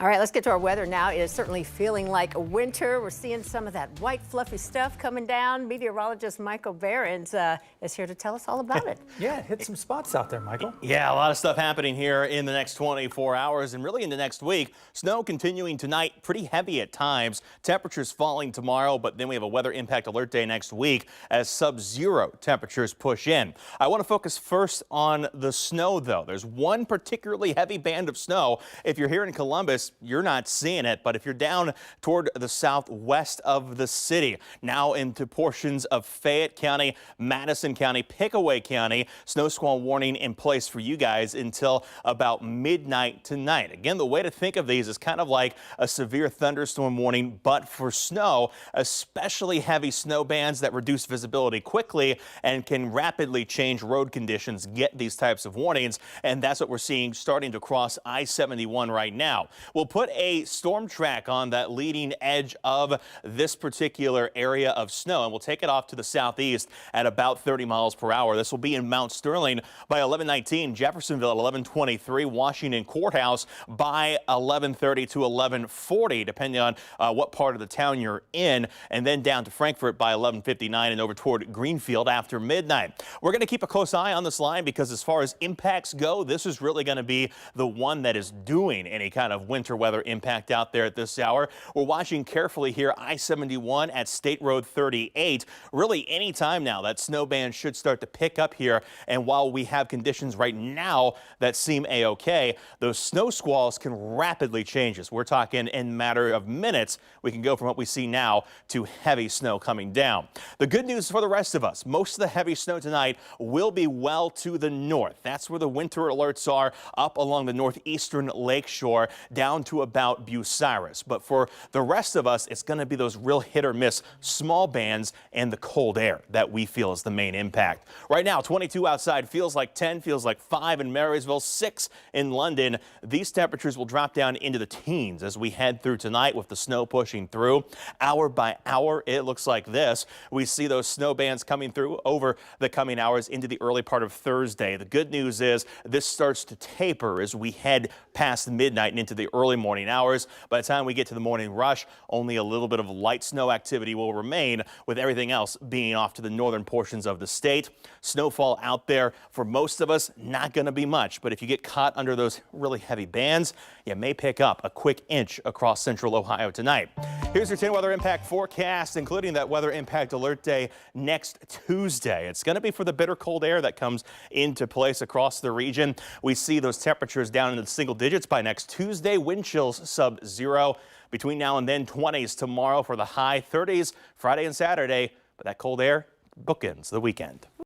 All right, let's get to our weather now. It is certainly feeling like winter. We're seeing some of that white, fluffy stuff coming down. Meteorologist Michael Behrens is here to tell us all about it. Yeah, hit some spots out there, Michael. Yeah, a lot of stuff happening here in the next 24 hours and really in the next week. Snow continuing tonight, pretty heavy at times. Temperatures falling tomorrow, but then we have a weather impact alert day next week as sub-zero temperatures push in. I want to focus first on the snow, though. There's one particularly heavy band of snow. If you're here in Columbus, you're not seeing it, but if you're down toward the southwest of the city, now into portions of Fayette County, Madison County, Pickaway County, snow squall warning in place for you guys until about midnight tonight. Again, the way to think of these is kind of like a severe thunderstorm warning, but for snow, especially heavy snow bands that reduce visibility quickly and can rapidly change road conditions, get these types of warnings, and that's what we're seeing starting to cross I-71 right now. We'll put a storm track on that leading edge of this particular area of snow, and we'll take it off to the southeast at about 30 miles per hour. This will be in Mount Sterling by 11:19, Jeffersonville at 11:23, Washington Courthouse by 11:30 to 11:40, depending on what part of the town you're in, and then down to Frankfort by 11:59 and over toward Greenfield after midnight. We're going to keep a close eye on this line because as far as impacts go, this is really going to be the one that is doing any kind of winter weather impact out there at this hour. We're watching carefully here I-71 at State Road 38. Really any time now that snow band should start to pick up here, and while we have conditions right now that seem a-okay, those snow squalls can rapidly change us. We're talking in a matter of minutes we can go from what we see now to heavy snow coming down. The good news for the rest of us, most of the heavy snow tonight will be well to the north. That's where the winter alerts are, up along the northeastern lakeshore down to about Bucyrus. But for the rest of us, it's going to be those real hit or miss small bands and the cold air that we feel is the main impact. Right now, 22 outside, feels like 10, feels like 5 in Marysville, 6 in London. These temperatures will drop down into the teens as we head through tonight with the snow pushing through. Hour by hour, it looks like this. We see those snow bands coming through over the coming hours into the early part of Thursday. The good news is this starts to taper as we head past midnight and into the early morning hours. By the time we get to the morning rush, only a little bit of light snow activity will remain, with everything else being off to the northern portions of the state. Snowfall out there for most of us, not going to be much, but if you get caught under those really heavy bands, you may pick up a quick inch across central Ohio tonight. Here's your 10 weather impact forecast, including that weather impact alert day next Tuesday. It's going to be for the bitter cold air that comes into place across the region. We see those temperatures down into the single digits by next Tuesday. Wind chills sub-zero. Between now and then, 20s tomorrow for the high, 30s Friday and Saturday. But that cold air bookends the weekend.